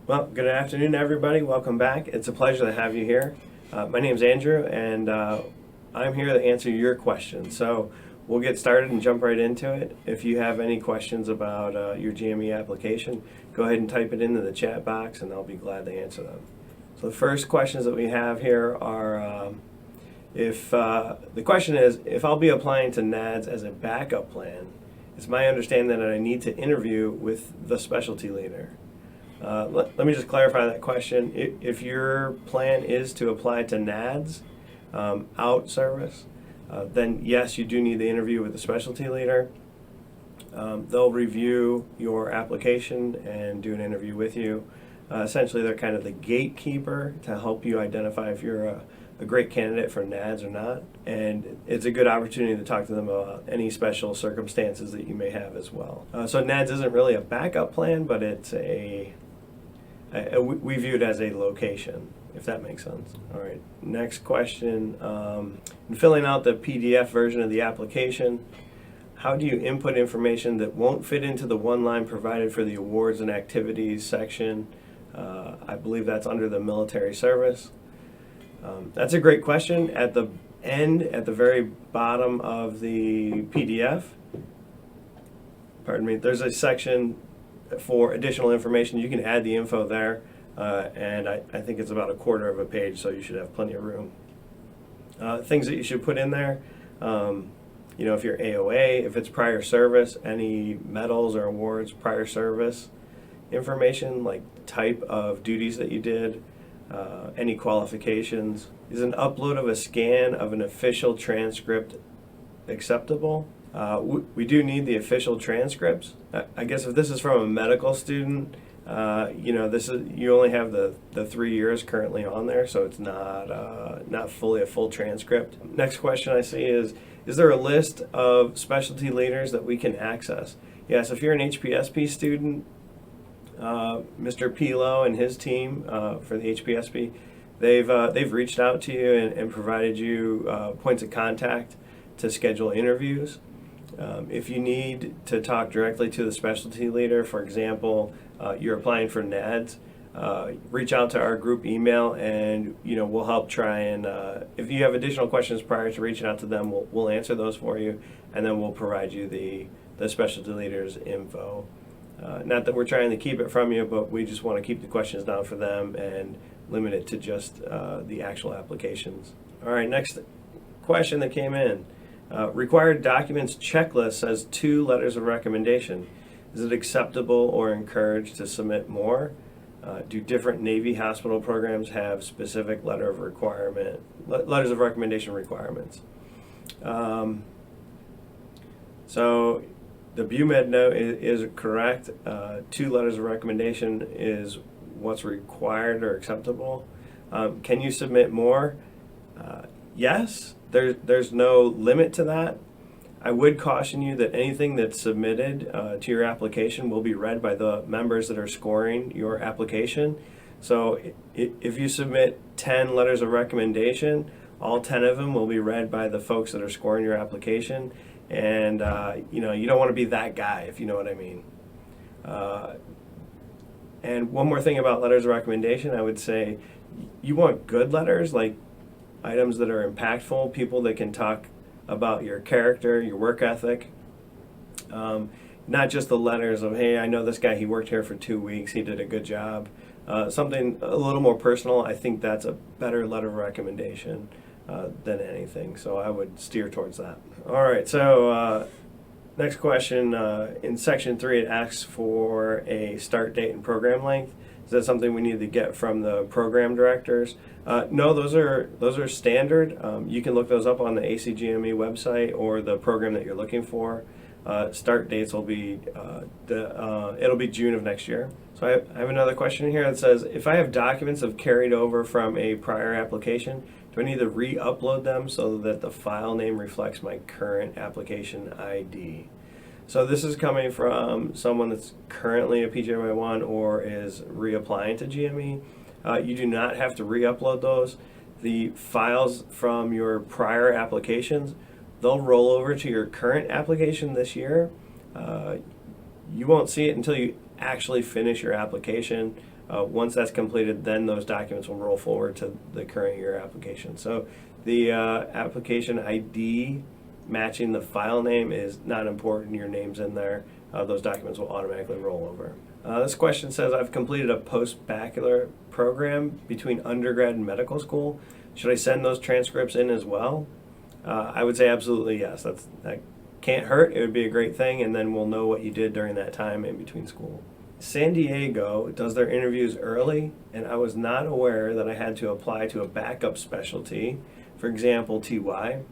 Well, good afternoon, everybody. Welcome back. It's a pleasure to have you here. My name's Andrew, and I'm here to answer your questions. So we'll get started and jump right into it. If you have any questions about your GME application, go ahead and type it into the chat box, and I'll be glad to answer them. So the first questions that we have here are, the question is, if I'll be applying to NADS as a backup plan, it's my understanding that I need to interview with the specialty leader. Let me just clarify that question. If your plan is to apply to NADS, out service, then yes, you do need the interview with the specialty leader. They'll review your application and do an interview with you. Essentially, they're kind of the gatekeeper to help you identify if you're a great candidate for NADS or not. And it's a good opportunity to talk to them about any special circumstances that you may have as well. So NADS isn't really a backup plan, but it's we view it as a location, if that makes sense. All right, next question. In filling out the PDF version of the application, how do you input information that won't fit into the one line provided for the awards and activities section? I believe that's under the military service. That's a great question. At the end, at the very bottom of the PDF, pardon me, there's a section for additional information. You can add the info there, and I think it's about a quarter of a page, so you should have plenty of room. Things that you should put in there, if you're AOA, if it's prior service, any medals or awards, prior service information, like type of duties that you did, any qualifications. Is an upload of a scan of an official transcript acceptable? We do need the official transcripts. I guess if this is from a medical student, you only have the 3 years currently on there, so it's not fully a full transcript. Next question I see is there a list of specialty leaders that we can access? Yes, if you're an HPSP student, Mr. Pilo and his team for the HPSP, they've reached out to you and provided you points of contact to schedule interviews. If you need to talk directly to the specialty leader, for example, you're applying for NADS, reach out to our group email, and we'll help try and if you have additional questions prior to reaching out to them, we'll answer those for you, and then we'll provide you the specialty leader's info. Not that we're trying to keep it from you, but we just want to keep the questions down for them and limit it to just the actual applications. All right, next question that came in. Required documents checklist says 2 letters of recommendation. Is it acceptable or encouraged to submit more? Do different Navy hospital programs have specific letters of recommendation requirements? So the BUMED note is correct. 2 letters of recommendation is what's required or acceptable. Can you submit more? Yes. There's no limit to that. I would caution you that anything that's submitted to your application will be read by the members that are scoring your application. So if you submit 10 letters of recommendation, all 10 of them will be read by the folks that are scoring your application. And you don't want to be that guy, if you know what I mean. And one more thing about letters of recommendation, I would say you want good letters, like items that are impactful, people that can talk about your character, your work ethic. Not just the letters of, hey, I know this guy, he worked here for 2 weeks, he did a good job. Something a little more personal, I think that's a better letter of recommendation than anything. So I would steer towards that. All right, so next question. In section 3, it asks for a start date and program length. Is that something we need to get from the program directors? No, those are standard. You can look those up on the ACGME website or the program that you're looking for. Start dates will be it'll be June of next year. So I have another question here that says, if I have documents that have carried over from a prior application, do I need to re-upload them so that the file name reflects my current application ID? So this is coming from someone that's currently a PJY1 or is reapplying to GME. You do not have to re-upload those. The files from your prior applications, they'll roll over to your current application this year. You won't see it until you actually finish your application. Once that's completed, then those documents will roll forward to the current year application. So the application ID matching the file name is not important. Your name's in there. Those documents will automatically roll over. This question says, I've completed a post-baccalaureate program between undergrad and medical school. Should I send those transcripts in as well? I would say absolutely yes. That can't hurt. It would be a great thing, and then we'll know what you did during that time in between school. San Diego does their interviews early, and I was not aware that I had to apply to a backup specialty, for example, TY.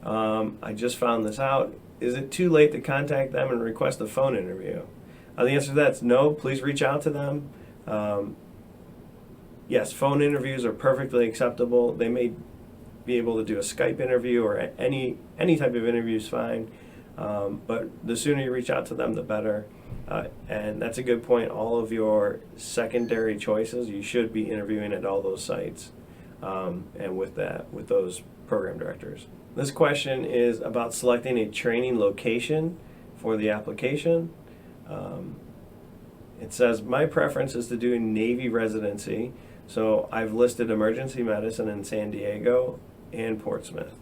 I just found this out. Is it too late to contact them and request a phone interview? The answer to that is no. Please reach out to them. Yes, phone interviews are perfectly acceptable. They may be able to do a Skype interview, or any type of interview is fine. But the sooner you reach out to them, the better. And that's a good point. All of your secondary choices, you should be interviewing at all those sites, and with those program directors. This question is about selecting a training location for the application. It says, my preference is to do a Navy residency, so I've listed emergency medicine in San Diego and Portsmouth.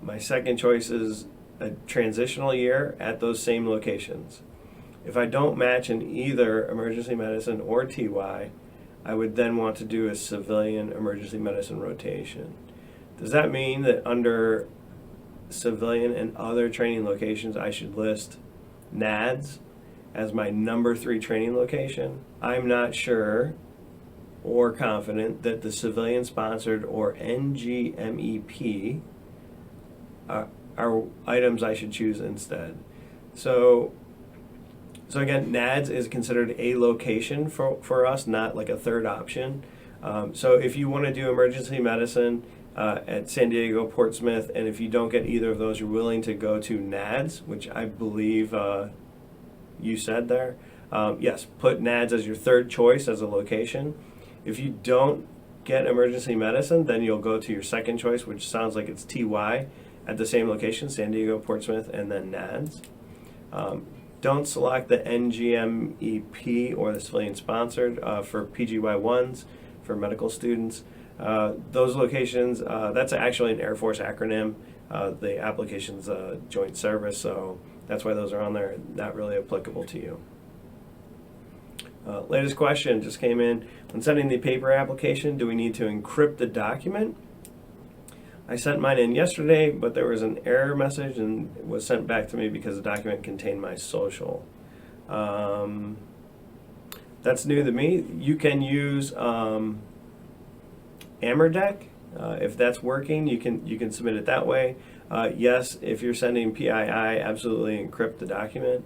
My second choice is a transitional year at those same locations. If I don't match in either emergency medicine or TY, I would then want to do a civilian emergency medicine rotation. Does that mean that under civilian and other training locations, I should list NADS as my number 3 training location? I'm not sure or confident that the civilian sponsored or NGMEP are items I should choose instead. So again, NADS is considered a location for us, not like a third option. So if you want to do emergency medicine at San Diego, Portsmouth, and if you don't get either of those, you're willing to go to NADS, which I believe you said there. Yes, put NADS as your third choice as a location. If you don't get emergency medicine, then you'll go to your second choice, which sounds like it's TY at the same location, San Diego, Portsmouth, and then NADS. Don't select the NGMEP or the civilian sponsored for PGY1s for medical students. Those locations, that's actually an Air Force acronym. The application's a joint service, so that's why those are on there, not really applicable to you. Latest question just came in. When sending the paper application, do we need to encrypt the document? I sent mine in yesterday, but there was an error message and it was sent back to me because the document contained my social. That's new to me. You can use AmberDeck. If that's working, you can submit it that way. Yes, if you're sending PII, absolutely encrypt the document.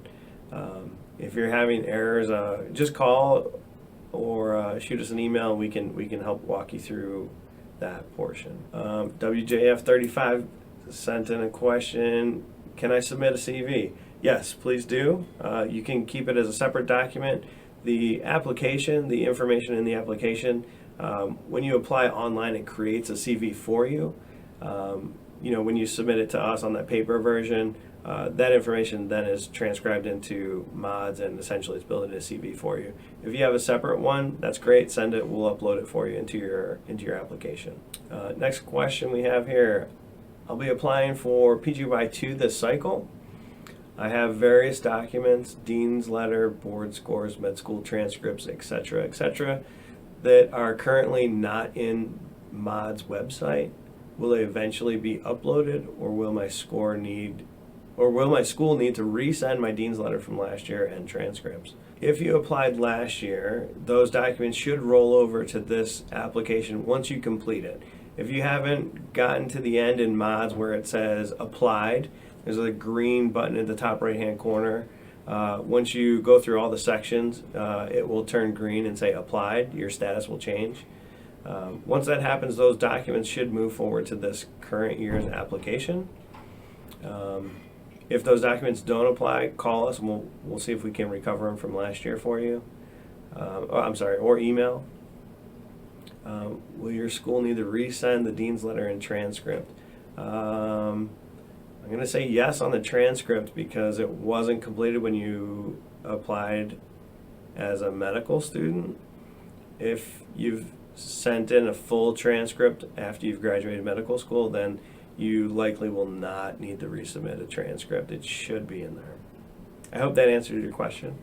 If you're having errors, just call or shoot us an email. We can help walk you through that portion. WJF35 sent in a question. Can I submit a CV? Yes, please do. You can keep it as a separate document. The application, the information in the application, when you apply online, it creates a CV for you. When you submit it to us on that paper version, that information then is transcribed into mods and essentially it's built into a CV for you. If you have a separate one, that's great. Send it. We'll upload it for you into your application. Next question we have here. I'll be applying for PGY2 this cycle. I have various documents, dean's letter, board scores, med school transcripts, etc., that are currently not in MOD's website. Will they eventually be uploaded, or will my school need to resend my dean's letter from last year and transcripts? If you applied last year, those documents should roll over to this application once you complete it. If you haven't gotten to the end in MODS where it says applied, there's a green button at the top right hand corner. Once you go through all the sections, it will turn green and say applied. Your status will change. Once that happens, those documents should move forward to this current year's application. If those documents don't apply, call us and we'll see if we can recover them from last year for you. Or email. Will your school need to resend the dean's letter and transcript? I'm going to say yes on the transcript because it wasn't completed when you applied as a medical student. If you've sent in a full transcript after you've graduated medical school, then you likely will not need to resubmit a transcript. It should be in there. I hope that answered your question.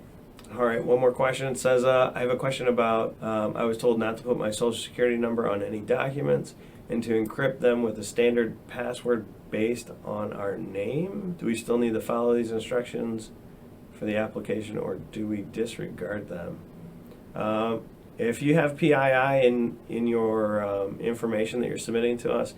All right, one more question. It says, I have a question about, I was told not to put my social security number on any documents and to encrypt them with a standard password based on our name. Do we still need to follow these instructions for the application, or do we disregard them? If you have PII in your information that you're submitting to us,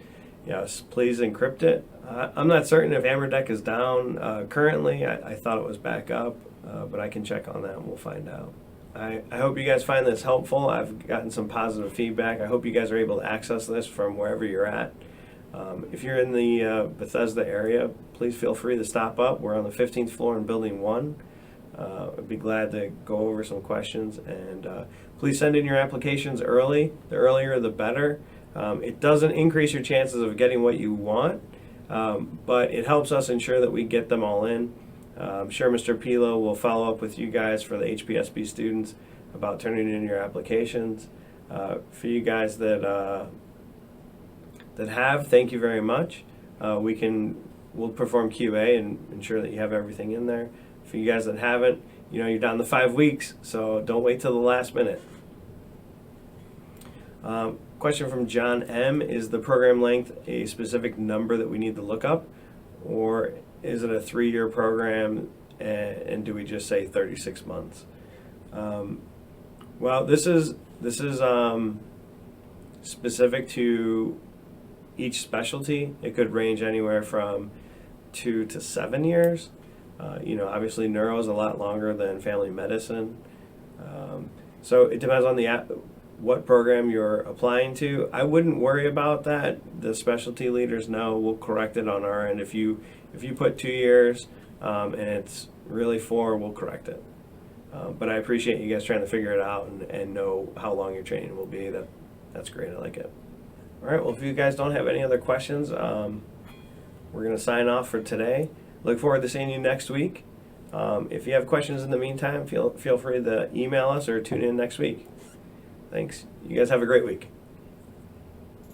yes, please encrypt it. I'm not certain if AmberDeck is down currently. I thought it was back up, but I can check on that and we'll find out. I hope you guys find this helpful. I've gotten some positive feedback. I hope you guys are able to access this from wherever you're at. If you're in the Bethesda area, please feel free to stop up. We're on the 15th floor in Building 1. I'd be glad to go over some questions, and please send in your applications early. The earlier the better. It doesn't increase your chances of getting what you want, but it helps us ensure that we get them all in. I'm sure Mr. Pilo will follow up with you guys for the HPSB students about turning in your applications. For you guys that have, thank you very much. We'll perform QA and ensure that you have everything in there. For you guys that haven't, you're down to 5 weeks, so don't wait till the last minute. Question from John M. Is the program length a specific number that we need to look up, or is it a 3-year program, and do we just say 36 months? Well, this is specific to each specialty. It could range anywhere from 2 to 7 years. Obviously neuro is a lot longer than family medicine. So it depends on what program you're applying to. I wouldn't worry about that. The specialty leaders know. We'll correct it on our end. If you put 2 years and it's really 4, we'll correct it. But I appreciate you guys trying to figure it out and know how long your training will be. That's great. I like it. All right. Well, if you guys don't have any other questions, we're going to sign off for today. Look forward to seeing you next week. If you have questions in the meantime, feel free to email us or tune in next week. Thanks. You guys have a great week.